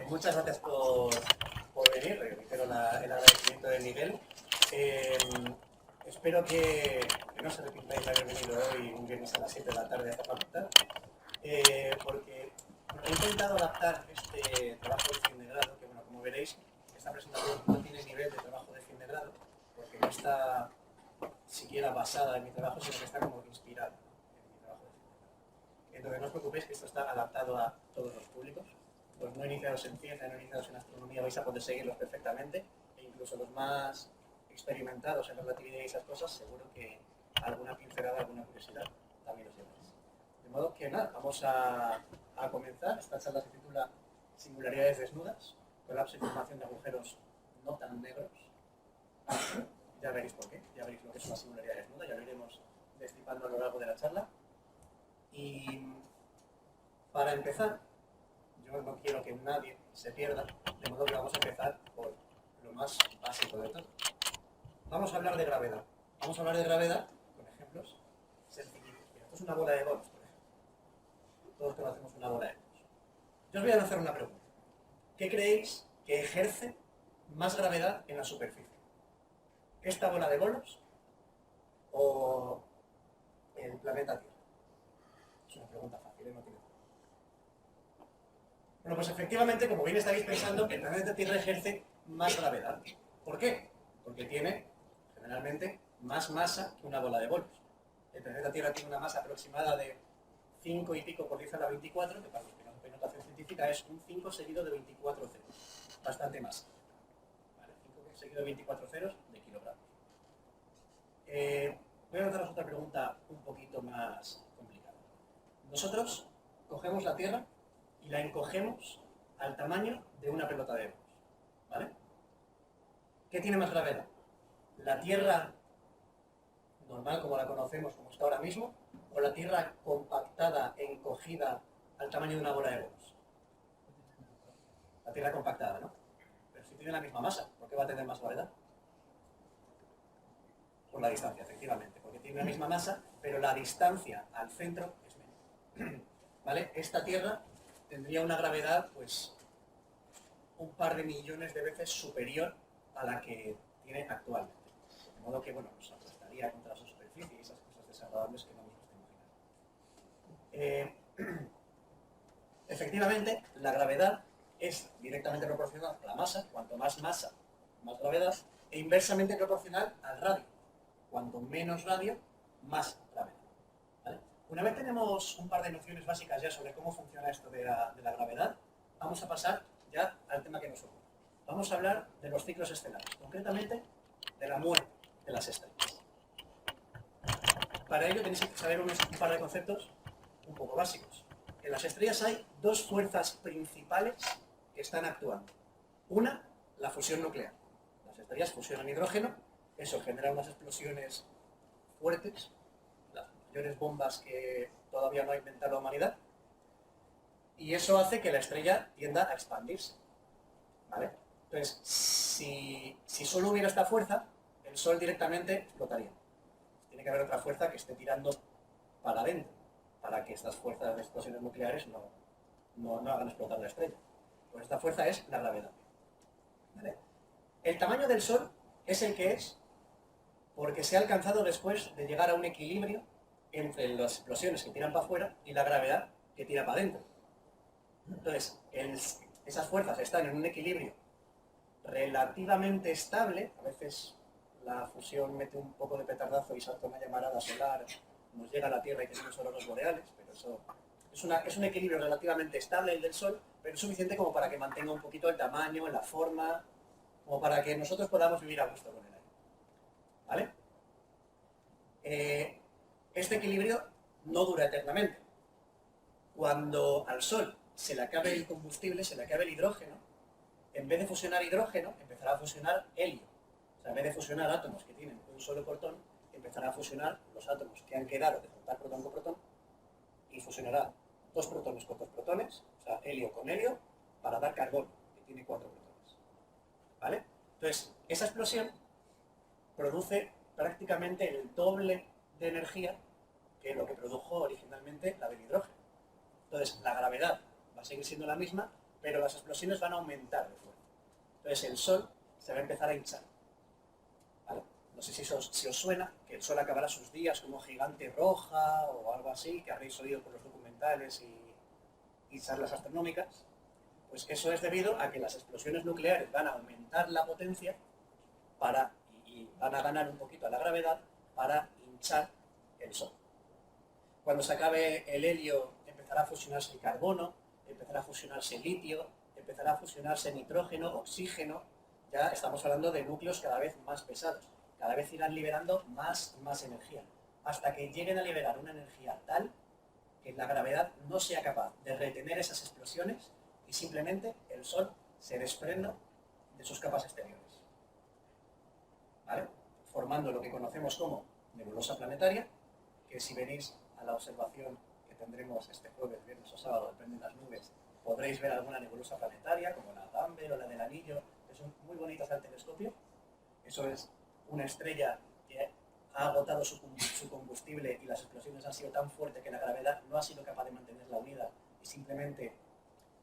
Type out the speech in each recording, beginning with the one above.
Muchas gracias por venir, reitero el agradecimiento de Miguel. Espero que no se arrepintáis de haber venido hoy un viernes a las 7 de la tarde a esta facultad, porque he intentado adaptar este trabajo de fin de grado, que bueno, como veréis, esta presentación no tiene nivel de trabajo de fin de grado, porque no está siquiera basada en mi trabajo, sino que está como inspirada en mi trabajo de fin de grado. Entonces no os preocupéis que esto está adaptado a todos los públicos. Los no iniciados en ciencia, no iniciados en astronomía vais a poder seguirlos perfectamente, e incluso los más experimentados en relatividad y esas cosas, seguro que alguna pincelada, alguna curiosidad también os llevaréis. De modo que nada, vamos a comenzar. Esta charla se titula Singularidades desnudas, colapso y formación de agujeros no tan negros. Ya veréis por qué, ya veréis lo que es una singularidad desnuda, ya lo iremos destripando a lo largo de la charla. Y para empezar, yo no quiero que nadie se pierda, de modo que vamos a empezar por lo más básico de todo. Vamos a hablar de gravedad. Vamos a hablar de gravedad con ejemplos sencillitos. Esto es una bola de bolos, por ejemplo. Todos conocemos una bola de bolos. Yo os voy a lanzar una pregunta. ¿Qué creéis que ejerce más gravedad en la superficie? ¿Esta bola de bolos o el planeta Tierra? Es una pregunta fácil, no tiene. Bueno, pues efectivamente, como bien estaréis pensando, el planeta Tierra ejerce más gravedad. ¿Por qué? Porque tiene, generalmente, más masa que una bola de bolos. El planeta Tierra tiene una masa aproximada de 5 y pico por 10 a la 24, que para los que no hacen notación científica es un 5 seguido de 24 ceros. Bastante masa. ¿Vale? 5 seguido de 24 ceros de kilogramos. Voy a lanzaros otra pregunta un poquito más complicada. Nosotros cogemos la Tierra y la encogemos al tamaño de una pelota de bolos, ¿vale? ¿Qué tiene más gravedad? ¿La Tierra normal como la conocemos, como está ahora mismo, o la Tierra compactada, encogida al tamaño de una bola de bolos? La Tierra compactada, ¿no? Pero si tiene la misma masa, ¿por qué va a tener más gravedad? Por la distancia, efectivamente, porque tiene la misma masa, pero la distancia al centro es menor. ¿Vale? Esta Tierra tendría una gravedad, pues, un par de millones de veces superior a la que tiene actualmente. De modo que, bueno, nos aplastaría contra su superficie y esas cosas desagradables que no nos gusta imaginar. Efectivamente, la gravedad es directamente proporcional a la masa. Cuanto más masa, más gravedad, e inversamente proporcional al radio. Cuanto menos radio, más gravedad. ¿Vale? Una vez tenemos un par de nociones básicas ya sobre cómo funciona esto de la gravedad, vamos a pasar ya al tema que nos ocupa. Vamos a hablar de los ciclos estelares, concretamente de la muerte de las estrellas. Para ello tenéis que saber un par de conceptos un poco básicos. En las estrellas hay dos fuerzas principales que están actuando. Una, la fusión nuclear. Las estrellas fusionan hidrógeno, eso genera unas explosiones fuertes, las mayores bombas que todavía no ha inventado la humanidad, y eso hace que la estrella tienda a expandirse. ¿Vale? Entonces, si solo hubiera esta fuerza, el Sol directamente explotaría. Tiene que haber otra fuerza que esté tirando para adentro, para que estas fuerzas de explosiones nucleares no hagan explotar la estrella. Pues esta fuerza es la gravedad. ¿Vale? El tamaño del Sol es el que es porque se ha alcanzado después de llegar a un equilibrio entre las explosiones que tiran para afuera y la gravedad que tira para adentro. Entonces, esas fuerzas están en un equilibrio relativamente estable. A veces la fusión mete un poco de petardazo y salta una llamarada solar, nos llega a la Tierra y tenemos auroras boreales, pero eso es un equilibrio relativamente estable el del Sol, pero es suficiente como para que mantenga un poquito el tamaño, la forma, como para que nosotros podamos vivir a gusto con el aire. ¿Vale? Este equilibrio no dura eternamente. Cuando al Sol se le acabe el combustible, se le acabe el hidrógeno, en vez de fusionar hidrógeno, empezará a fusionar helio. O sea, en vez de fusionar átomos que tienen un solo protón, empezará a fusionar los átomos que han quedado de juntar protón con protón y fusionará dos protones con dos protones, o sea, helio con helio, para dar carbono, que tiene 4 protones. ¿Vale? Entonces, esa explosión produce prácticamente el doble de energía que lo que produjo originalmente la del hidrógeno. Entonces, la gravedad va a seguir siendo la misma, pero las explosiones van a aumentar de fuerza. Entonces el Sol se va a empezar a hinchar. ¿Vale? No sé si os suena que el Sol acabará sus días como gigante roja o algo así, que habréis oído por los documentales y charlas astronómicas. Pues eso es debido a que las explosiones nucleares van a aumentar la potencia y van a ganar un poquito a la gravedad para hinchar el Sol. Cuando se acabe el helio, empezará a fusionarse el carbono, empezará a fusionarse el litio, empezará a fusionarse nitrógeno, oxígeno. Ya estamos hablando de núcleos cada vez más pesados. Cada vez irán liberando más y más energía, hasta que lleguen a liberar una energía tal que la gravedad no sea capaz de retener esas explosiones y simplemente el Sol se desprenda de sus capas exteriores. ¿Vale? Formando lo que conocemos como nebulosa planetaria, que si venís a la observación que tendremos este jueves, viernes o sábado, depende de las nubes, podréis ver alguna nebulosa planetaria, como la Gamble o la del Anillo, que son muy bonitas al telescopio. Eso es una estrella que ha agotado su combustible y las explosiones han sido tan fuertes que la gravedad no ha sido capaz de mantenerla unida y simplemente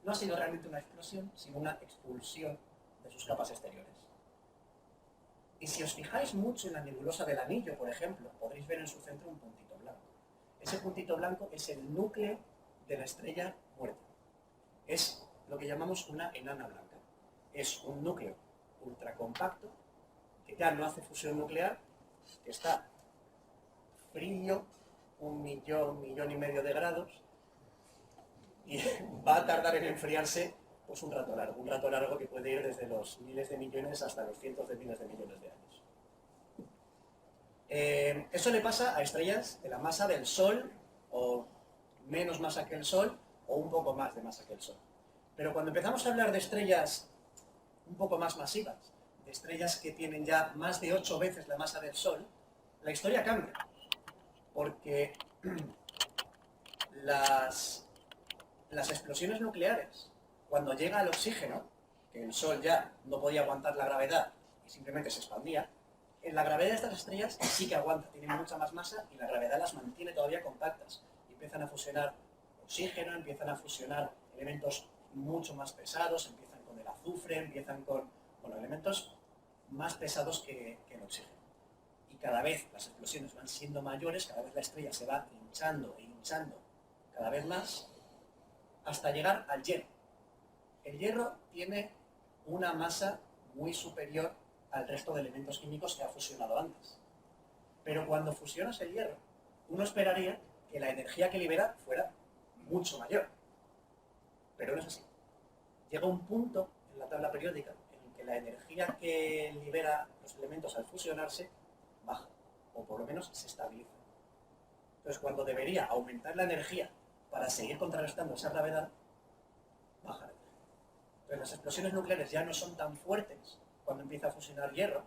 no ha sido realmente una explosión, sino una expulsión de sus capas exteriores. Y si os fijáis mucho en la nebulosa del Anillo, por ejemplo, podréis ver en su centro un puntito blanco. Ese puntito blanco es el núcleo de la estrella muerta. Es lo que llamamos una enana blanca. Es un núcleo ultracompacto que ya no hace fusión nuclear, que está frío, 1.000.000.000 de grados, y va a tardar en enfriarse pues un rato largo que puede ir desde los miles de millones hasta los cientos de miles de millones de años. Eso le pasa a estrellas de la masa del Sol, o menos masa que el Sol, o un poco más de masa que el Sol. Pero cuando empezamos a hablar de estrellas un poco más masivas, de estrellas que tienen ya más de 8 veces la masa del Sol, la historia cambia. Porque las explosiones nucleares, cuando llega al oxígeno, que el Sol ya no podía aguantar la gravedad y simplemente se expandía, en la gravedad de estas estrellas sí que aguanta, tienen mucha más masa y la gravedad las mantiene todavía compactas. Y empiezan a fusionar oxígeno, empiezan a fusionar elementos mucho más pesados, empiezan con el azufre, empiezan con elementos más pesados que el oxígeno. Y cada vez las explosiones van siendo mayores, cada vez la estrella se va hinchando e hinchando cada vez más, hasta llegar al hierro. El hierro tiene una masa muy superior al resto de elementos químicos que ha fusionado antes. Pero cuando fusionas el hierro, uno esperaría que la energía que libera fuera mucho mayor. Pero no es así. Llega un punto en la tabla periódica en el que la energía que libera los elementos al fusionarse baja, o por lo menos se estabiliza. Entonces, cuando debería aumentar la energía para seguir contrarrestando esa gravedad, baja la energía. Entonces, las explosiones nucleares ya no son tan fuertes cuando empieza a fusionar hierro,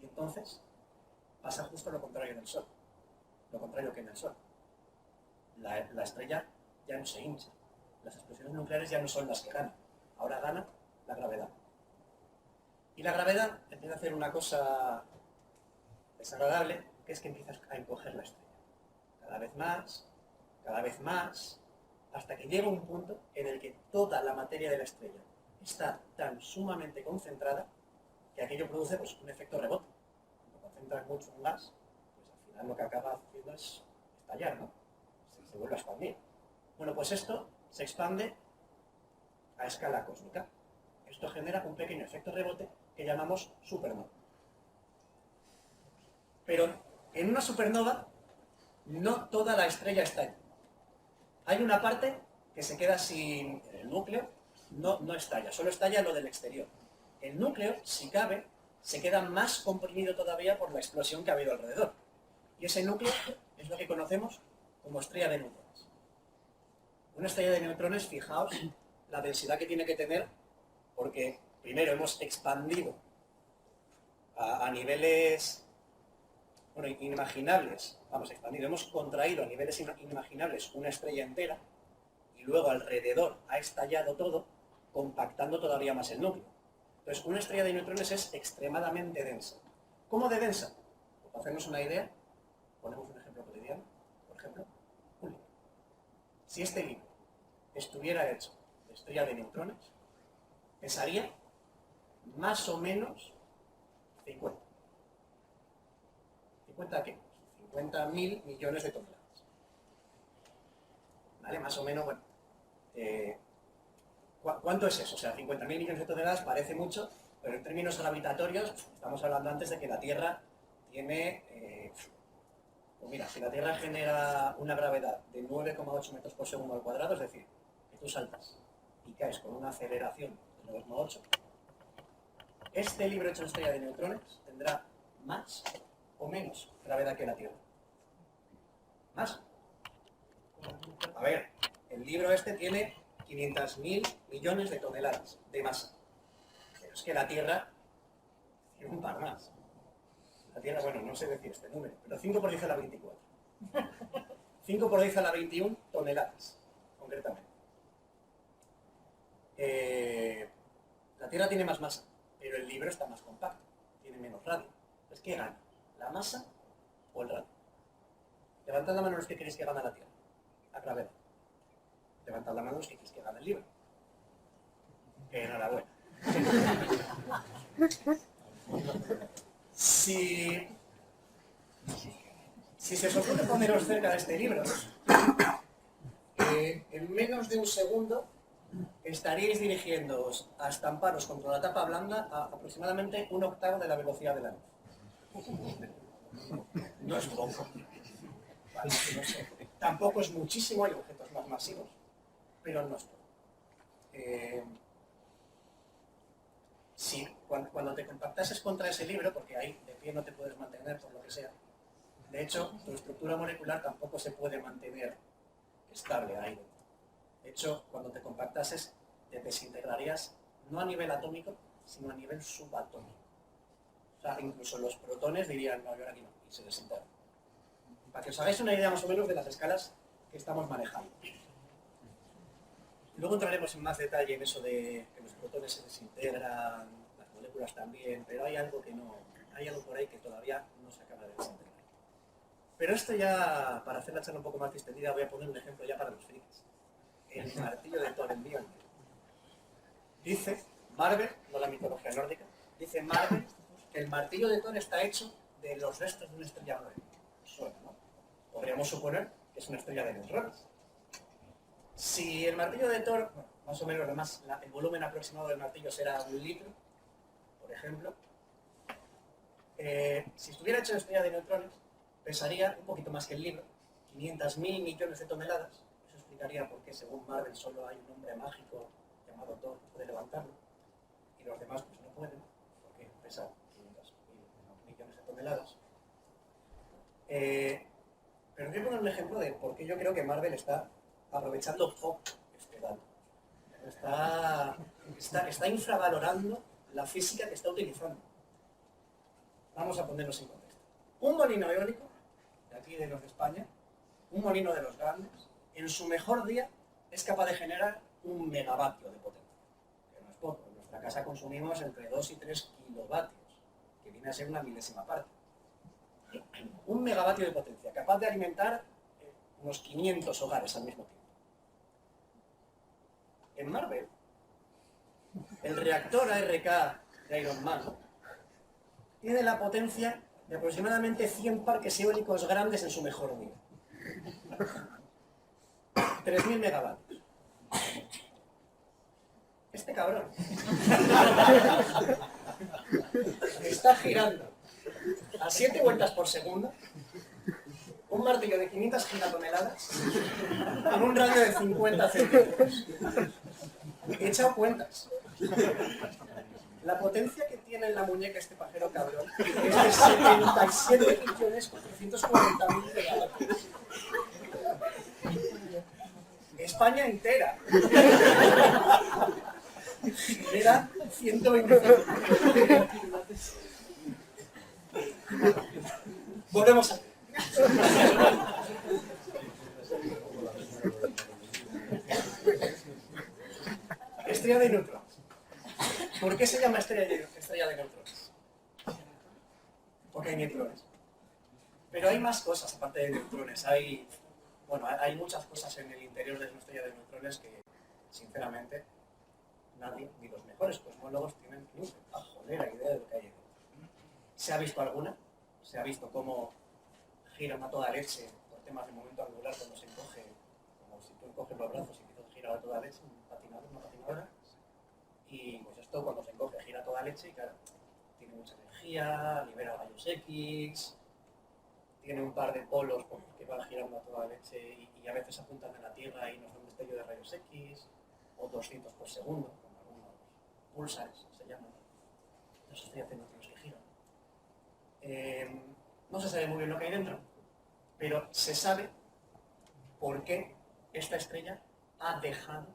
y entonces pasa justo lo contrario en el Sol, lo contrario que en el Sol. La estrella ya no se hincha, las explosiones nucleares ya no son las que ganan, ahora gana la gravedad. Y la gravedad empieza a hacer una cosa desagradable, que es que empieza a encoger la estrella. Cada vez más, hasta que llega un punto en el que toda la materia de la estrella está tan sumamente concentrada que aquello produce pues, un efecto rebote. Cuando concentras mucho un gas, pues al final lo que acaba haciendo es estallar, ¿no? Se vuelve a expandir. Bueno, pues esto se expande a escala cósmica. Esto genera un pequeño efecto rebote que llamamos supernova. Pero en una supernova no toda la estrella está ahí. Hay una parte que se queda sin el núcleo, no estalla, solo estalla lo del exterior. El núcleo, si cabe, se queda más comprimido todavía por la explosión que ha habido alrededor. Y ese núcleo es lo que conocemos como estrella de neutrones. Una estrella de neutrones, fijaos la densidad que tiene que tener, porque primero hemos expandido a niveles inimaginables, hemos contraído a niveles inimaginables una estrella entera y luego alrededor ha estallado todo, compactando todavía más el núcleo. Entonces, una estrella de neutrones es extremadamente densa. ¿Cómo de densa? Para hacernos una idea, ponemos un ejemplo cotidiano, por ejemplo, un libro. Si este libro estuviera hecho estrella de neutrones pesaría más o menos 50. ¿50 qué? 50.000 millones de toneladas. ¿Vale? Más o menos, bueno. ¿Cuánto es eso? O sea, 50.000 millones de toneladas parece mucho, pero en términos gravitatorios, estamos hablando antes de que la Tierra tiene... pues mira, si la Tierra genera una gravedad de 9,8 metros por segundo al cuadrado, es decir, que tú saltas y caes con una aceleración de 9,8, este libro hecho en estrella de neutrones tendrá más o menos gravedad que la Tierra. ¿Más? A ver, el libro este tiene 500.000 millones de toneladas de masa. Pero es que la Tierra tiene un par más. La Tierra, bueno, no sé decir este número, pero 5 por 10 a la 24. 5 por 10 a la 21 toneladas, concretamente. La Tierra tiene más masa, pero el libro está más compacto, tiene menos radio. Entonces, ¿qué gana? ¿La masa o el radio? Levantad la mano los que queréis que gane la Tierra. La gravedad. Levantad la mano los que queréis que gane el libro. Enhorabuena. Si se os ocurre poneros cerca de este libro, en menos de un segundo estaríais dirigiéndoos a estamparos contra la tapa blanda a aproximadamente 1/8 de la velocidad de la luz. No es poco. Vale, no sé. Tampoco es muchísimo, hay objetos más masivos, pero no es poco. Sí, cuando te compactases contra ese libro, porque ahí de pie no te puedes mantener por lo que sea, de hecho, tu estructura molecular tampoco se puede mantener estable ahí dentro. De hecho, cuando te compactases, te desintegrarías no a nivel atómico, sino a nivel subatómico. O sea, incluso los protones dirían, no, yo aquí no, y se desintegran. Para que os hagáis una idea más o menos de las escalas que estamos manejando. Luego entraremos en más detalle en eso de que los protones se desintegran, las moléculas también, pero hay algo por ahí que todavía no se acaba de desintegrar. Pero esto ya, para hacer la charla un poco más distendida, voy a poner un ejemplo ya para los frikis. El martillo de Thor en Mjolnir. Dice Marvel, no la mitología nórdica, dice Marvel que el martillo de Thor está hecho de los restos de una estrella nueva. Suena, ¿no? Podríamos suponer que es una estrella de neutrones. Si el martillo de Thor, bueno, más o menos el volumen aproximado del martillo será 1 litro, por ejemplo, si estuviera hecho de estrella de neutrones, pesaría un poquito más que el libro, 500.000 millones de toneladas. Eso explicaría por qué, según Marvel, solo hay un hombre mágico llamado Thor que puede levantarlo, y los demás pues no pueden, porque pesan 500.000 millones de toneladas. Pero voy a poner un ejemplo de por qué yo creo que Marvel está aprovechando poco este dato. Está infravalorando la física que está utilizando. Vamos a ponernos en contexto. Un molino eólico, de aquí de los de España, un molino de los grandes, en su mejor día es capaz de generar 1 megavatio de potencia. Que no es poco. En nuestra casa consumimos entre 2 y 3 kilovatios, que viene a ser una milésima parte. 1 megavatio de potencia, capaz de alimentar unos 500 hogares al mismo tiempo. En Marvel, el reactor ARK de Iron Man tiene la potencia de aproximadamente 100 parques eólicos grandes en su mejor día. 3.000 megavatios. Este cabrón está girando a 7 vueltas por segundo un martillo de 500 gigatoneladas en un radio de 50 centímetros. He echado cuentas. La potencia que tiene en la muñeca este pajero cabrón es de 77.440.000 megavatios. España entera genera 125. Volvemos a ver. Estrella de neutrones. ¿Por qué se llama estrella de neutrones? Porque hay neutrones. Pero hay más cosas aparte de neutrones. Hay muchas cosas en el interior de una estrella de neutrones sinceramente, nadie, ni los mejores cosmólogos, tienen ni una jodera idea de lo que hay ahí. ¿Se ha visto alguna? ¿Se ha visto cómo giran a toda leche por temas de momento angular cuando se encoge, como si tú encoges los brazos y empiezas a girar a toda leche, un patinador, una patinadora? Y pues esto cuando se encoge gira a toda leche y claro, tiene mucha energía, libera rayos X, tiene un par de polos que van girando a toda leche y a veces apuntan a la Tierra y nos da un destello de rayos X, o 200 por segundo, con algunos pulsares se llaman, las estrellas de neutrones que giran. No se sabe muy bien lo que hay dentro, pero se sabe por qué esta estrella ha dejado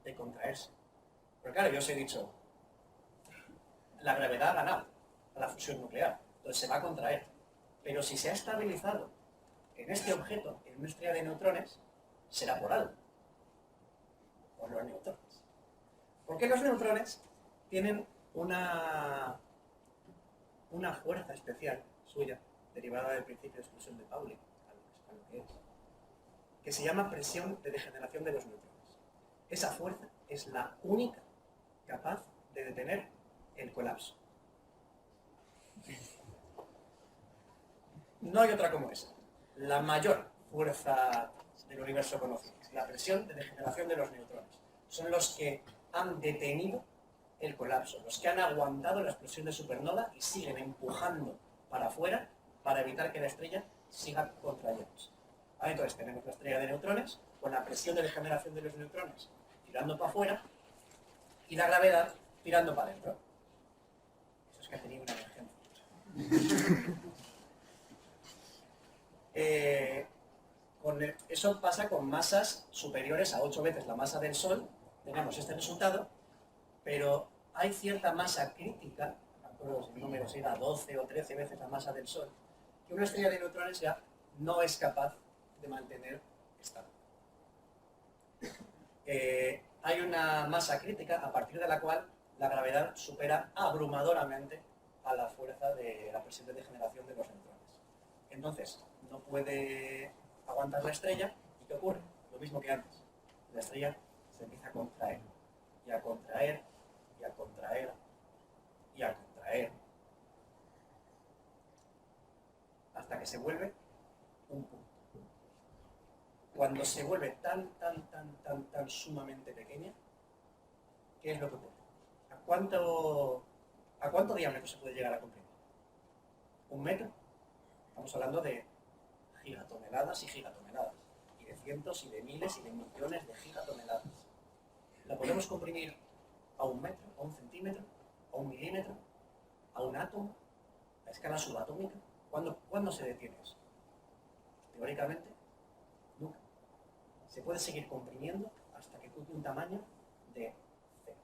de contraerse. Pero claro, yo os he dicho, la gravedad ha ganado a la fusión nuclear, entonces se va a contraer. Pero si se ha estabilizado en este objeto, en una estrella de neutrones, será por algo. Por los neutrones. Porque los neutrones tienen una fuerza especial suya, derivada del principio de exclusión de Pauli, a lo que se llama presión de degeneración de los neutrones. Esa fuerza es la única capaz de detener el colapso. No hay otra como esa. La mayor fuerza del universo conocido, la presión de degeneración de los neutrones. Son los que han detenido el colapso, los que han aguantado la explosión de supernova y siguen empujando para afuera para evitar que la estrella siga contrayéndose. Entonces tenemos la estrella de neutrones con la presión de degeneración de los neutrones tirando para afuera y la gravedad tirando para adentro. Eso es que ha tenido una emergencia. Eso pasa con masas superiores a 8 veces la masa del Sol. Tenemos este resultado, pero hay cierta masa crítica, no me acuerdo si el número será 12 o 13 veces la masa del Sol, que una estrella de neutrones ya no es capaz de mantener estable. Hay una masa crítica a partir de la cual la gravedad supera abrumadoramente a la fuerza de la presión de degeneración de los neutrones. Entonces, no puede aguantar la estrella. ¿Y qué ocurre? Lo mismo que antes. La estrella se empieza a contraer, y a contraer, y a contraer, y a contraer, hasta que se vuelve un punto. Cuando se vuelve tan sumamente pequeña, ¿qué es lo que ocurre? ¿A cuánto diámetro se puede llegar a comprimir? ¿1 metro? Estamos hablando de gigatoneladas y gigatoneladas, y de cientos y de miles y de millones de gigatoneladas. ¿La podemos comprimir a 1 metro, a 1 centímetro, a 1 milímetro, a un átomo, a escala subatómica? ¿Cuándo se detiene eso? Teóricamente, nunca. Se puede seguir comprimiendo hasta que ocupe un tamaño de 0.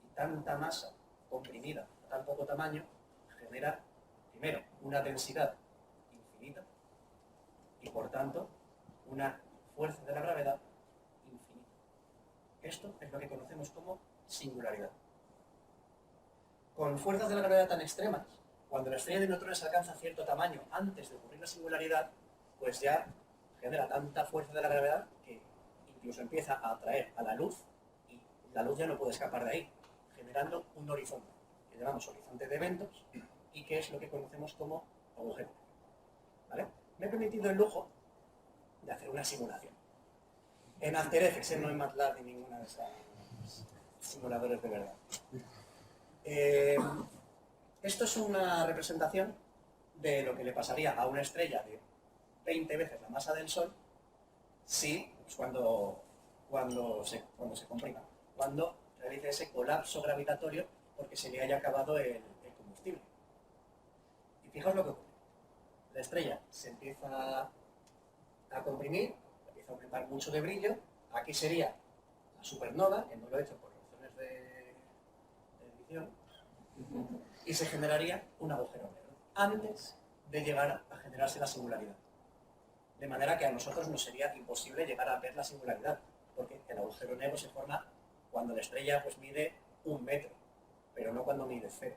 Y tanta masa comprimida a tan poco tamaño genera, primero, una densidad infinita y, por tanto, una fuerza de la gravedad infinita. Esto es lo que conocemos como singularidad. Con fuerzas de la gravedad tan extremas, cuando la estrella de neutrones alcanza cierto tamaño antes de ocurrir la singularidad, pues ya genera tanta fuerza de la gravedad que incluso empieza a atraer a la luz y la luz ya no puede escapar de ahí, generando un horizonte, que llamamos horizonte de eventos y que es lo que conocemos como agujero. ¿Vale? Me he permitido el lujo de hacer una simulación. En After Effects, no en MATLAB ni ninguna de esas simuladores de verdad. Esto es una representación de lo que le pasaría a una estrella de 20 veces la masa del Sol si, pues cuando se comprima, cuando realice ese colapso gravitatorio porque se le haya acabado el combustible. Y fijaos lo que ocurre. La estrella se empieza a comprimir, empieza a aumentar mucho de brillo. Aquí sería la supernova, que no lo he hecho por razones de edición, y se generaría un agujero negro antes de llegar a generarse la singularidad. De manera que a nosotros nos sería imposible llegar a ver la singularidad, porque el agujero negro se forma cuando la estrella pues mide 1 metro, pero no cuando mide 0.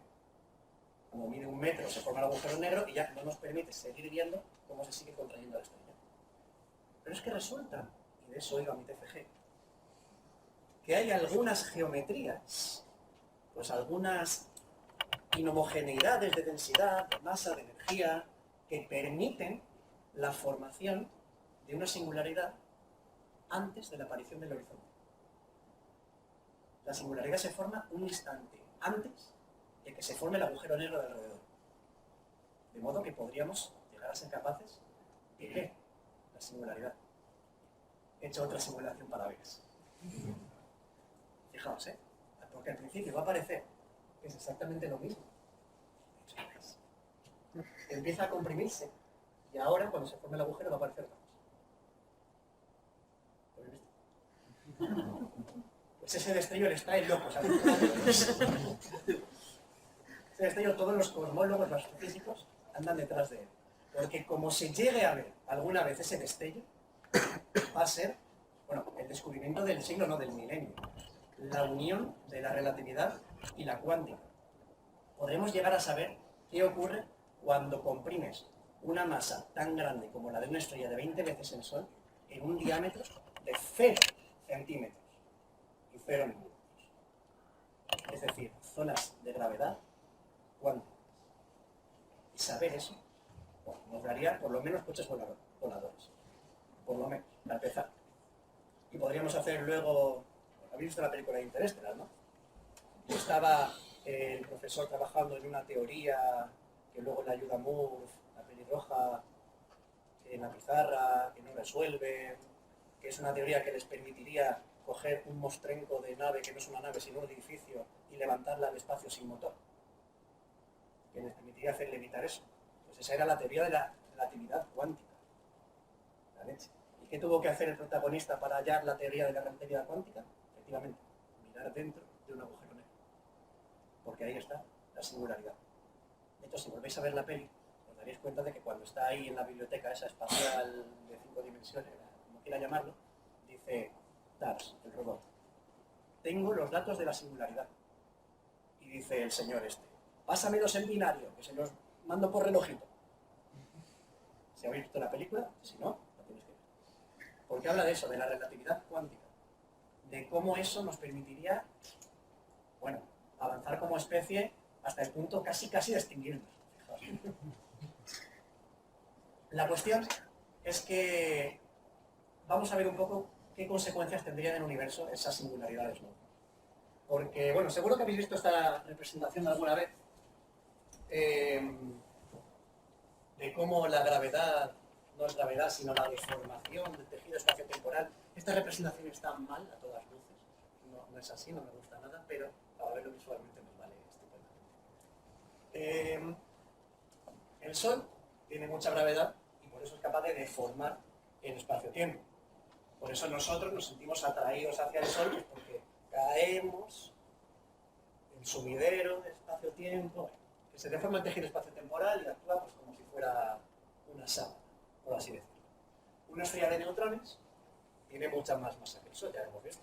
Cuando mide 1 metro se forma el agujero negro y ya no nos permite seguir viendo cómo se sigue contrayendo la estrella. Pero es que resulta, y de eso iba mi TFG, que hay algunas geometrías, pues algunas inhomogeneidades de densidad, de masa, de energía, que permiten la formación de una singularidad antes de la aparición del horizonte. La singularidad se forma un instante antes de que se forme el agujero negro de alrededor. De modo que podríamos llegar a ser capaces de ver la singularidad. He hecho otra simulación para Vegas. Fijaos, porque al principio va a parecer que es exactamente lo mismo. Empieza a comprimirse y ahora cuando se forme el agujero va a aparecer otra cosa. Pues ese destello les trae locos. Ese destello todos los cosmólogos, los físicos, andan detrás de él. Porque como se llegue a ver alguna vez ese destello, va a ser, bueno, el descubrimiento del siglo, no del milenio. La unión de la relatividad y la cuántica. Podremos llegar a saber qué ocurre cuando comprimes una masa tan grande como la de una estrella de 20 veces el Sol en un diámetro de 0 centímetros y 0 milímetros. Es decir, zonas de gravedad cuántica. Y saber eso nos daría por lo menos coches voladores. Por lo menos, para empezar. Y podríamos hacer luego... Habéis visto la película de Interestelar, ¿no? Estaba el profesor trabajando en una teoría que luego le ayuda a Moore, la pelirroja, en la pizarra, que no resuelve, que es una teoría que les permitiría coger un mostrenco de nave, que no es una nave sino un edificio, y levantarla al espacio sin motor, que les permitiría hacer levitar eso. Pues esa era la teoría de la relatividad cuántica. La leche. ¿Y qué tuvo que hacer el protagonista para hallar la teoría de la relatividad cuántica? Efectivamente, mirar dentro de un agujero negro. Porque ahí está la singularidad. De hecho, si volvéis a ver la peli, os daréis cuenta de que cuando está ahí en la biblioteca esa espacial de 5 dimensiones, como quiera llamarlo, dice TARS, el robot, tengo los datos de la singularidad. Y dice el señor pásamelos en binario, que se los mando por relojito. Si habéis visto la película, si no, la tenéis que ver. Porque habla de eso, de la relatividad cuántica. De cómo eso nos permitiría, bueno, avanzar como especie hasta el punto casi de extinguirnos. Fijaos. La cuestión es que vamos a ver un poco qué consecuencias tendría en el universo esas singularidades, ¿no? Porque, bueno, seguro que habéis visto esta representación alguna vez de cómo la gravedad no es gravedad, sino la deformación del tejido espaciotemporal. Esta representación está mal a todas luces. No es así, no me gusta nada, pero para verlo visualmente me vale estupendamente. El Sol tiene mucha gravedad y por eso es capaz de deformar el espacio-tiempo. Por eso nosotros nos sentimos atraídos hacia el Sol, pues porque caemos en sumidero de espacio-tiempo, que se deforma el tejido espacio-temporal y actúa pues, como si fuera una sábana, por así decirlo. Una estrella de neutrones tiene mucha más masa que el Sol, ya lo hemos visto.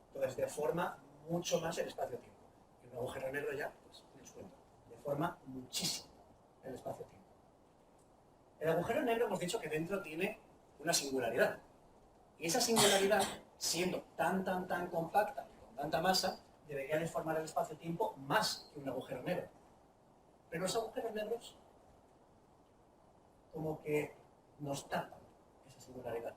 Entonces deforma mucho más el espacio-tiempo. Y un agujero negro ya, pues, les cuento, deforma muchísimo el espacio-tiempo. El agujero negro hemos dicho que dentro tiene una singularidad. Y esa singularidad, siendo tan compacta, con tanta masa, debería deformar el espacio-tiempo más que un agujero negro. Pero los agujeros negros como que nos tapan esa singularidad.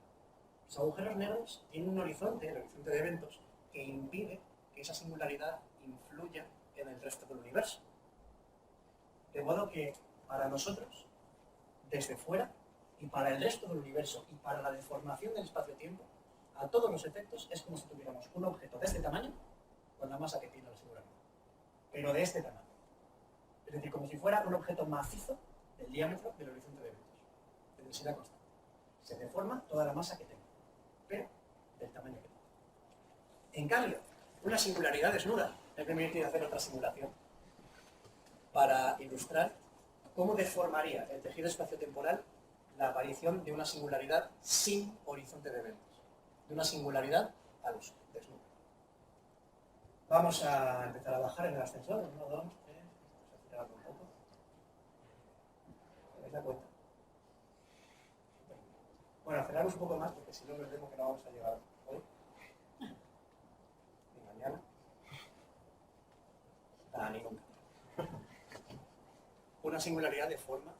Los agujeros negros tienen un horizonte, el horizonte de eventos, que impide que esa singularidad influya en el resto del universo. De modo que para nosotros, desde fuera, y para el resto del universo, y para la deformación del espacio-tiempo, a todos los efectos es como si tuviéramos un objeto de este tamaño con la masa que tiene la singularidad, pero de este tamaño. Es decir, como si fuera un objeto macizo del diámetro del horizonte de eventos, de densidad constante. Se deforma toda la masa que tenga, pero del tamaño que tenga. En cambio, una singularidad desnuda, me permite hacer otra simulación para ilustrar cómo deformaría el tejido espaciotemporal la aparición de una singularidad sin horizonte de eventos, de una singularidad al uso, desnuda. Vamos a empezar a bajar en el ascensor, 1, 2, 3, vamos a acelerarlo un poco. ¿Tenéis la cuenta? Bueno, aceleramos un poco más porque si no nos vemos que no vamos a llegar hoy. una singularidad de forma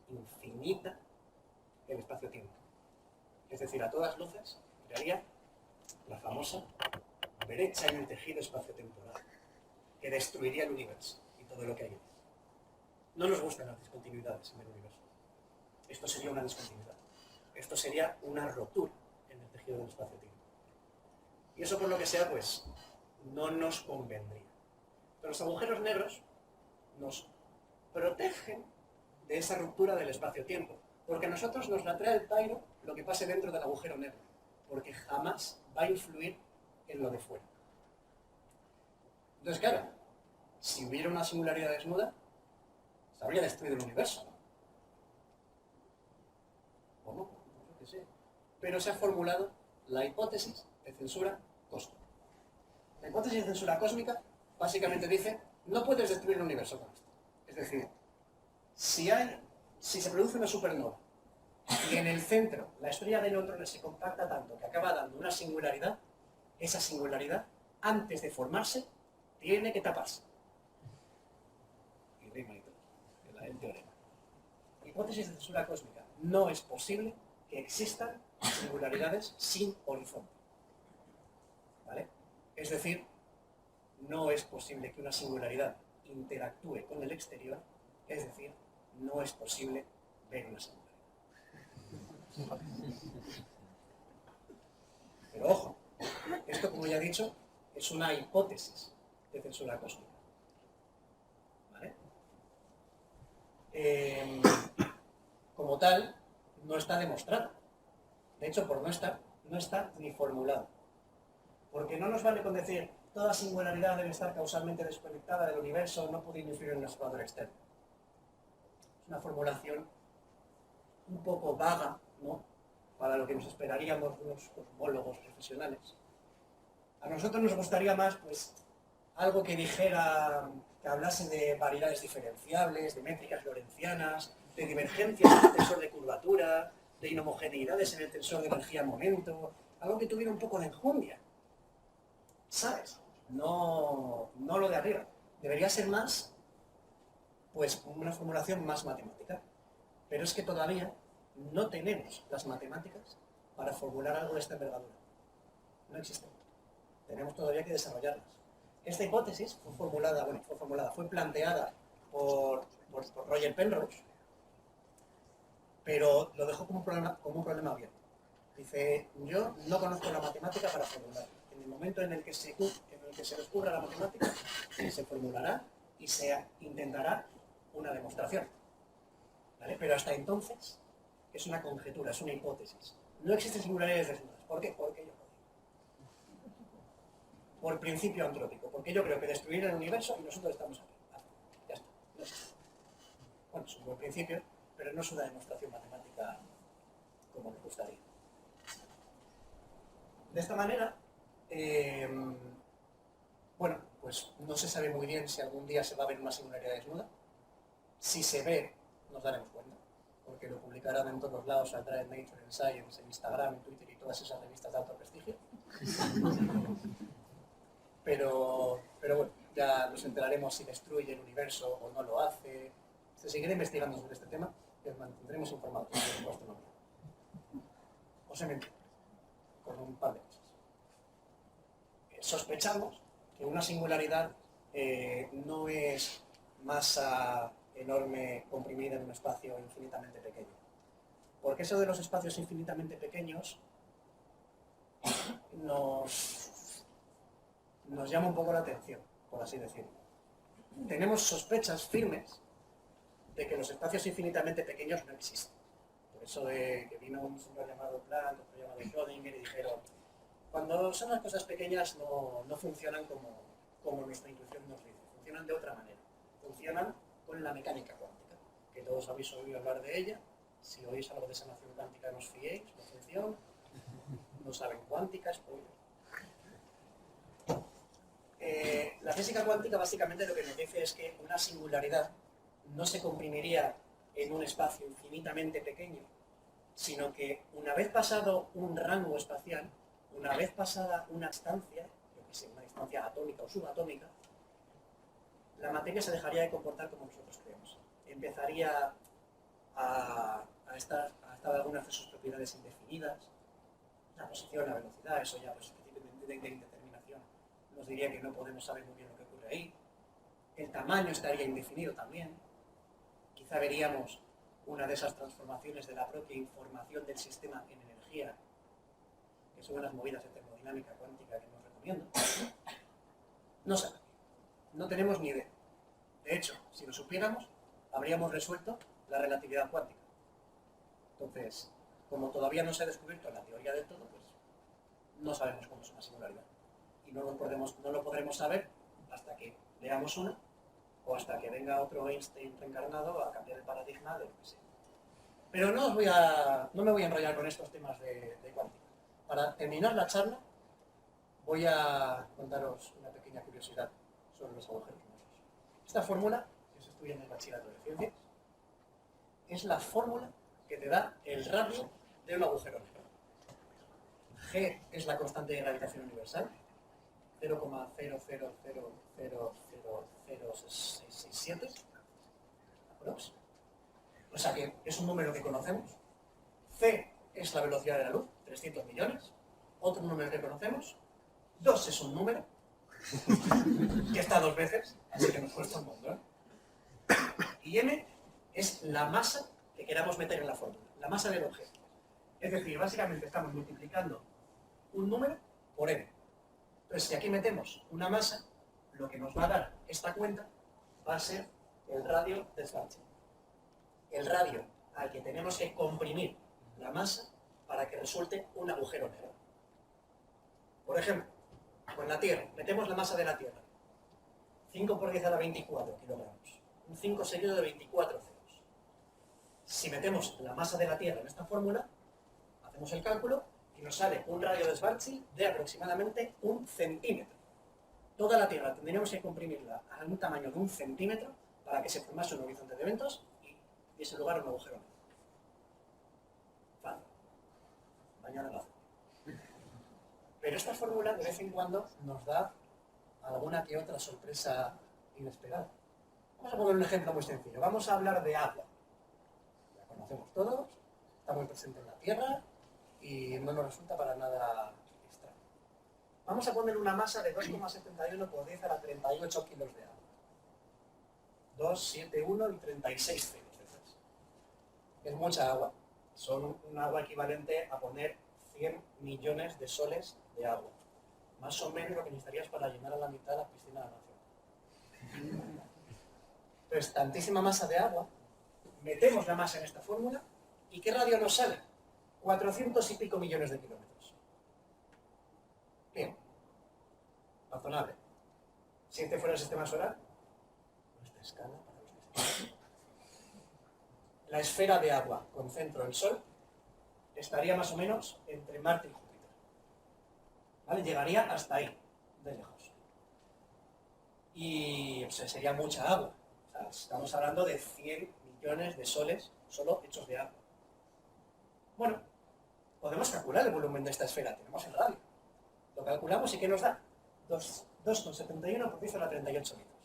infinita el espacio-tiempo. Es decir, a todas luces crearía la famosa brecha en el tejido espacio-temporal, que destruiría el universo y todo lo que hay en él. No nos gustan las discontinuidades en el universo. Esto sería una discontinuidad. Esto sería una rotura en el tejido del espacio-tiempo. Y eso, por lo que sea, pues, no nos convendría. Pero los agujeros negros nos protegen de esa ruptura del espacio-tiempo, porque a nosotros nos atrae el pairo lo que pase dentro del agujero negro, porque jamás va a influir en lo de fuera. Entonces, claro, si hubiera una singularidad desnuda, se habría destruido el universo, ¿no? ¿O no? Yo qué sé. Pero se ha formulado la hipótesis de censura cósmica. La hipótesis de censura cósmica básicamente dice, no puedes destruir el universo con esto. Es decir, si se produce una supernova y en el centro la estrella de neutrones se compacta tanto que acaba dando una singularidad, esa singularidad, antes de formarse, tiene que taparse. Y rima y todo, el teorema. Hipótesis de censura cósmica. No es posible que existan singularidades sin horizonte. ¿Vale? Es decir, no es posible que una singularidad interactúe con el exterior, es decir, no es posible ver una singularidad. Pero ojo, esto, como ya he dicho, es una hipótesis de censura cósmica. ¿Vale? Como tal, no está demostrado. De hecho, por no estar, no está ni formulado. Porque no nos vale con decir toda singularidad debe estar causalmente desconectada del universo, no puede influir en un observador externo. Es una formulación un poco vaga, ¿no?, para lo que nos esperaríamos de unos cosmólogos profesionales. A nosotros nos gustaría más, pues, algo que dijera, que hablase de variedades diferenciables, de métricas lorentzianas, de divergencias en el tensor de curvatura, de inhomogeneidades en el tensor de energía-momento, algo que tuviera un poco de enjundia, ¿sabes? No lo de arriba. Debería ser más, pues, una formulación más matemática. Pero es que todavía no tenemos las matemáticas para formular algo de esta envergadura. No existen. Tenemos todavía que desarrollarlas. Esta hipótesis fue planteada por Roger Penrose, pero lo dejó como un problema abierto. Dice, yo no conozco la matemática para formularlo. En el momento en el que se descubra la matemática, se formulará y se intentará una demostración. ¿Vale? Pero hasta entonces es una conjetura, es una hipótesis. No existen singularidades desnudas. ¿Por qué? Porque yo creo. Por principio antrópico. Porque yo creo que destruir el universo y nosotros estamos aquí. Ya está. No existe. Bueno, es un buen principio, pero no es una demostración matemática como me gustaría. De esta manera, bueno, pues no se sabe muy bien si algún día se va a ver una singularidad desnuda. Si se ve, nos daremos cuenta, porque lo publicarán en todos lados, saldrá en Nature, en Science, en Instagram, en Twitter y todas esas revistas de alto prestigio. Pero bueno, ya nos enteraremos si destruye el universo o no lo hace. Se seguirá investigando sobre este tema y os mantendremos informados, por supuesto. No. Os he mentido con un par de cosas. Sospechamos que una singularidad no es masa enorme comprimida en un espacio infinitamente pequeño. Porque eso de los espacios infinitamente pequeños nos llama un poco la atención, por así decirlo. Tenemos sospechas firmes de que los espacios infinitamente pequeños no existen. Por eso de que vino un señor llamado Planck, otro llamado Schrödinger, y dijeron, cuando son las cosas pequeñas no funcionan como nuestra intuición nos dice, funcionan de otra manera. Funcionan con la mecánica cuántica, que todos habéis oído hablar de ella. Si oís algo de sanación cuántica, no os fiéis, no funciona. No saben cuántica, spoiler. La física cuántica básicamente lo que nos dice es que una singularidad no se comprimiría en un espacio infinitamente pequeño, sino que una vez pasado un rango espacial, una vez pasada una estancia, yo que sé, una distancia atómica o subatómica, la materia se dejaría de comportar como nosotros creemos. empezaría a estar algunas de sus propiedades indefinidas. La posición, la velocidad, eso ya pues de indeterminación nos diría que no podemos saber muy bien lo que ocurre ahí. El tamaño estaría indefinido también. Quizá veríamos una de esas transformaciones de la propia información del sistema en energía, que son unas movidas de termodinámica cuántica que nos recomiendo. No sé, no tenemos ni idea. De hecho, si lo supiéramos, habríamos resuelto la relatividad cuántica. Entonces, como todavía no se ha descubierto la teoría del todo, pues no sabemos cómo es una singularidad. Y no lo podremos saber hasta que veamos una, o hasta que venga otro Einstein reencarnado a cambiar el paradigma de lo que sea. Pero no me voy a enrollar con estos temas de cuántica. Para terminar la charla, voy a contaros una pequeña curiosidad sobre los agujeros negros. Esta fórmula, que se estudia en el bachillerato de ciencias, es la fórmula que te da el radio de un agujero negro. G es la constante de gravitación universal, 0,000000667, aprox. O sea que es un número que conocemos. C es la velocidad de la luz, 300 millones. Otro número que conocemos. 2 es un número que está 2 veces, así que nos cuesta un montón. Y M es la masa que queramos meter en la fórmula, la masa del objeto. Es decir, básicamente estamos multiplicando un número por M. Entonces, si aquí metemos una masa, lo que nos va a dar esta cuenta va a ser el radio de Schwarzschild. El radio al que tenemos que comprimir la masa para que resulte un agujero negro. Por ejemplo, con la Tierra, metemos la masa de la Tierra. 5 por 10 a la 24 kilogramos. Un 5 seguido de 24 ceros. Si metemos la masa de la Tierra en esta fórmula, hacemos el cálculo y nos sale un radio de Schwarzschild de aproximadamente 1 centímetro. Toda la Tierra tendríamos que comprimirla a un tamaño de 1 centímetro para que se formase un horizonte de eventos y diese lugar a un agujero negro. Fácil. Mañana lo hacemos. Pero esta fórmula de vez en cuando nos da alguna que otra sorpresa inesperada. Vamos a poner un ejemplo muy sencillo. Vamos a hablar de agua. La conocemos todos, está muy presente en la Tierra y no nos resulta para nada extraño. Vamos a poner una masa de 2,71 por 10 a la 38 kilos de agua. 2, 7, 1 y 36 ceros. Es mucha agua. Son un agua equivalente a poner 100 millones de soles de agua. Más o menos lo que necesitarías para llenar a la mitad de la piscina de la nación. Entonces, tantísima masa de agua, metemos la masa en esta fórmula, ¿y qué radio nos sale? 400 y pico millones de kilómetros. Bien. Razonable. Si este fuera el sistema solar, nuestra escala para los sistemas. La esfera de agua con centro el Sol estaría más o menos entre Marte y Júpiter. ¿Vale? Llegaría hasta ahí, de lejos. Y sería mucha agua. O sea, estamos hablando de 100 millones de soles solo hechos de agua. Bueno, podemos calcular el volumen de esta esfera. Tenemos el radio. Lo calculamos y ¿qué nos da? 2,71 por 10 a la 38 litros.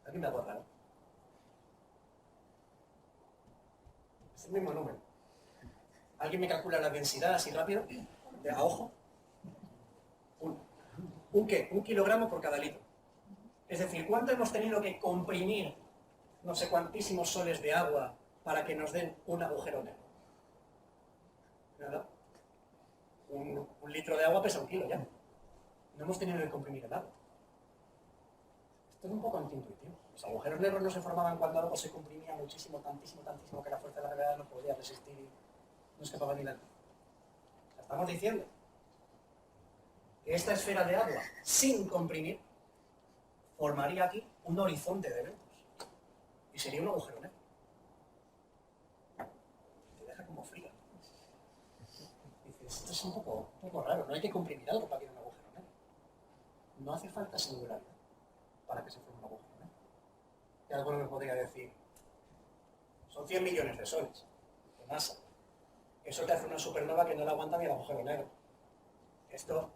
Aquí me hago raro. Es el mismo número. ¿Alguien me calcula la densidad así rápido? A ojo. ¿Un qué? 1 kilogramo por cada litro. Es decir, ¿cuánto hemos tenido que comprimir no sé cuantísimos soles de agua para que nos den un agujero negro? Nada. Un litro de agua pesa 1 kilo ya. No hemos tenido que comprimir el agua. Esto es un poco antiintuitivo. Los agujeros negros no se formaban cuando algo se comprimía muchísimo, tantísimo, tantísimo, que la fuerza de la gravedad no podía resistir y no escapaba ni la luz. Estamos diciendo que esta esfera de agua, sin comprimir, formaría aquí un horizonte de eventos. Y sería un agujero negro. Te deja como frío. Dices, esto es un poco raro. No hay que comprimir algo para que haya un agujero negro. No hace falta singularidad para que se forme un agujero negro. Y alguno me podría decir, son 100 millones de soles de masa. Eso te hace una supernova que no la aguanta ni el agujero negro. Esto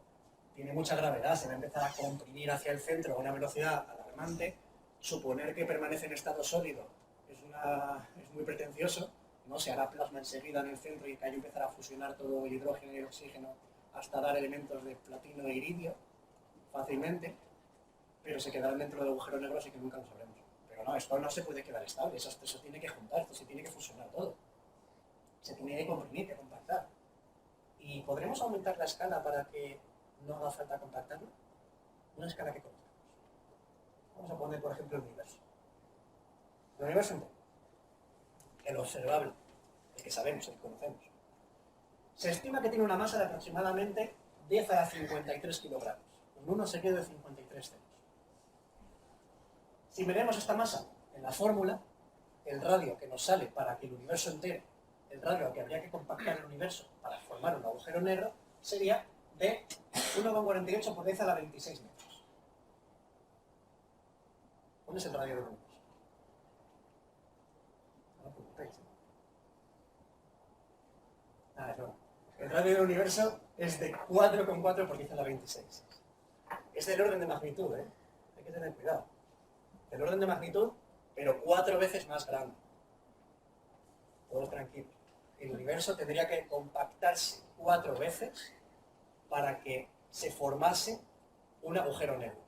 tiene mucha gravedad, se va a empezar a comprimir hacia el centro a una velocidad alarmante suponer que permanece en estado sólido es muy pretencioso, ¿no? Se hará plasma enseguida en el centro y que ahí empezará a fusionar todo el hidrógeno y el oxígeno hasta dar elementos de platino e iridio fácilmente, pero se quedarán dentro del agujero negro, así que nunca lo sabremos. Pero no, esto no se puede quedar estable, eso se tiene que juntar, esto se tiene que fusionar todo. Se tiene que comprimir, que compactar. ¿Y podremos aumentar la escala para que no haga falta compactarlo? Una escala que conozcamos. Vamos a poner, por ejemplo, el universo. El universo entero. El observable, el que sabemos, el que conocemos. Se estima que tiene una masa de aproximadamente 10 a la 53 kilogramos. Un 1 seguido de 53 ceros. Si miremos esta masa en la fórmula, el radio que nos sale para que el universo entero, el radio al que habría que compactar el universo para formar un agujero negro, sería de 1,48 por 10 a la 26 metros. ¿Cuál es el radio del universo? No lo preguntéis, ¿eh? Es broma. El radio del universo es de 4,4 por 10 a la 26. Es del orden de magnitud, ¿eh? Hay que tener cuidado. Del orden de magnitud, pero 4 veces más grande. Todos tranquilos. El universo tendría que compactarse 4 veces para que se formase un agujero negro.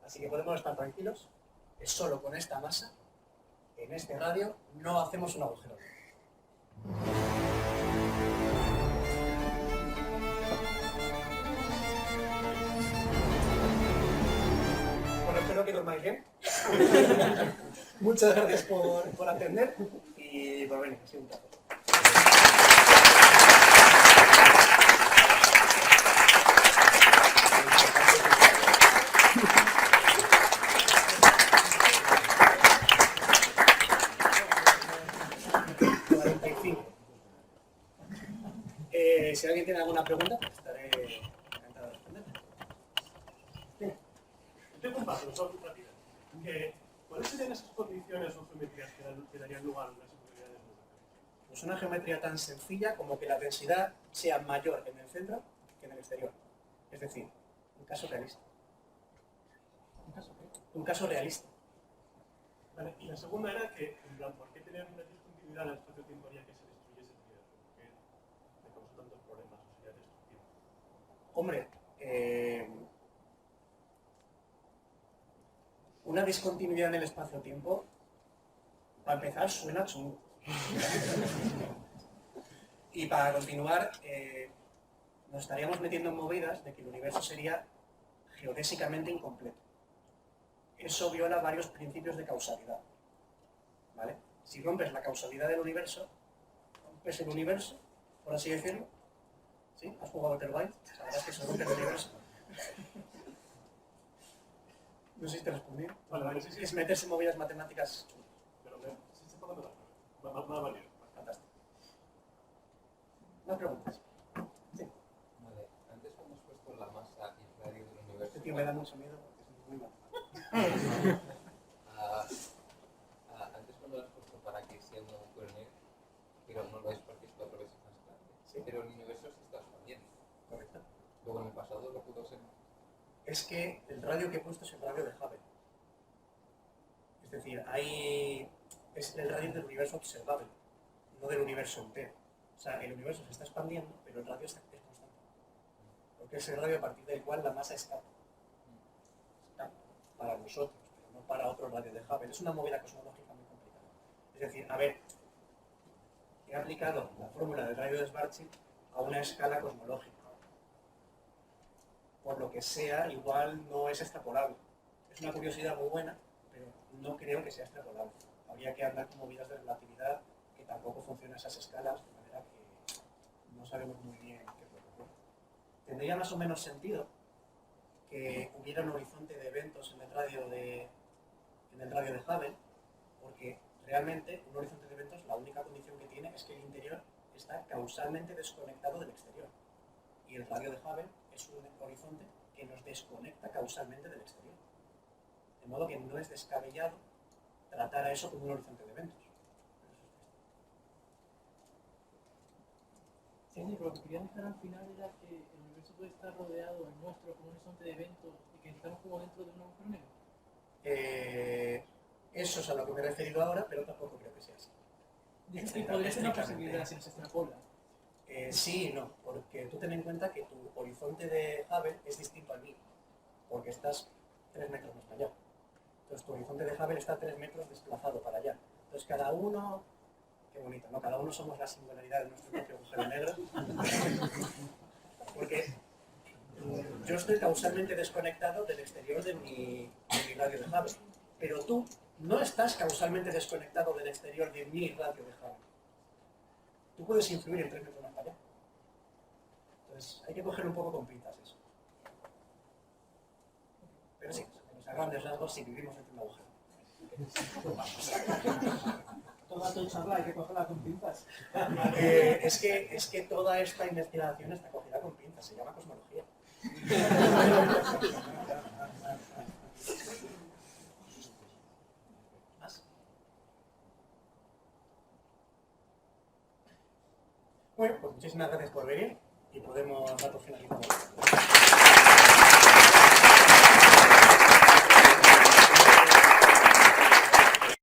Así que podemos estar tranquilos que solo con esta masa, en este radio, no hacemos un agujero negro. Bueno, espero que dormáis bien. Muchas gracias por atender y por venir. Ha sido un placer. Si alguien tiene alguna pregunta, estaré encantado de responder. Tengo un paso, son rápidas. ¿Cuáles serían esas condiciones o geometrías que darían lugar a unas superioridades nucleares? Pues una geometría tan sencilla como que la densidad sea mayor en el centro que en el exterior. Es decir, un caso realista. Un caso realista. Vale, y la segunda era que, en plan, ¿por qué tener una discontinuidad en el espacio-tiempo haría que se destruyese el universo? ¿Por qué le causó tantos problemas o sería destructivo? Hombre, una discontinuidad en el espacio-tiempo, para empezar, suena chungo. Y para continuar, nos estaríamos metiendo en movidas de que el universo sería geodésicamente incompleto. Eso viola varios principios de causalidad. ¿Vale? Si rompes la causalidad del universo, rompes el universo, por así decirlo. ¿Sí? ¿Has jugado Outer Wilds? Sabrás que se rompe el universo. No sé si te respondí. Vale, sí. Es meterse en movidas matemáticas. Pero sí se está dando la prueba. Va a valer. Fantástico. ¿Más preguntas? Sí. Vale, antes cuando has puesto la masa y el radio del universo... Este tío me da mucho miedo porque es muy malo. Antes cuando lo has puesto para que sea un agujero negro, pero no lo es porque es 4 veces más grande. Sí. Pero el universo se está expandiendo. Correcto. Luego en el pasado lo pudo ser. Es que el radio que he puesto es el radio de Hubble. Es decir, es el radio del universo observable, no del universo entero. O sea, el universo se está expandiendo, pero el radio es constante. Porque es el radio a partir del cual la masa escapa. Para nosotros, pero no para otro radio de Hubble. Es una movida cosmológica muy complicada. Es decir, a ver, he aplicado la fórmula del radio de Schwarzschild a una escala cosmológica. Por lo que sea, igual no es extrapolable. Es una curiosidad muy buena, pero no creo que sea extrapolable. Habría que andar con movidas de relatividad que tampoco funcionan esas escalas, de manera que no sabemos muy bien qué puede ocurrir. Tendría más o menos sentido que hubiera un horizonte de eventos en el radio de Hubble, porque realmente un horizonte de eventos, la única condición que tiene es que el interior está causalmente desconectado del exterior. Y el radio de Hubble es un horizonte que nos desconecta causalmente del exterior. De modo que no es descabellado tratar a eso como un horizonte de eventos. Sí, pero lo que quería dejar al final era que el universo puede estar rodeado, el nuestro, con un horizonte de eventos y que estamos como dentro de un agujero negro. Eso es a lo que me he referido ahora, pero tampoco creo que sea así. Dices que podría ser una Estrictamente. posibilidad si no se extrapola. Sí y no, porque tú ten en cuenta que tu horizonte de Hubble es distinto al mío, porque estás 3 metros más allá. Entonces tu horizonte de Hubble está 3 metros desplazado para allá. Entonces cada uno, qué bonito, ¿no? Cada uno somos la singularidad de nuestro propio agujero negro. Porque yo estoy causalmente desconectado del exterior de mi radio de Hubble, pero tú no estás causalmente desconectado del exterior de mi radio de Hubble. Tú puedes influir en 3 metros más para allá. Entonces hay que coger un poco con pinzas eso. Pero sí, a grandes rasgos sí vivimos entre un agujero. Toda tu charla hay que cogerla con pinzas. Es que toda esta investigación está cogida con pinzas, se llama cosmología. ¿Más? Bueno, pues muchísimas gracias por venir y podemos dar por finalizado.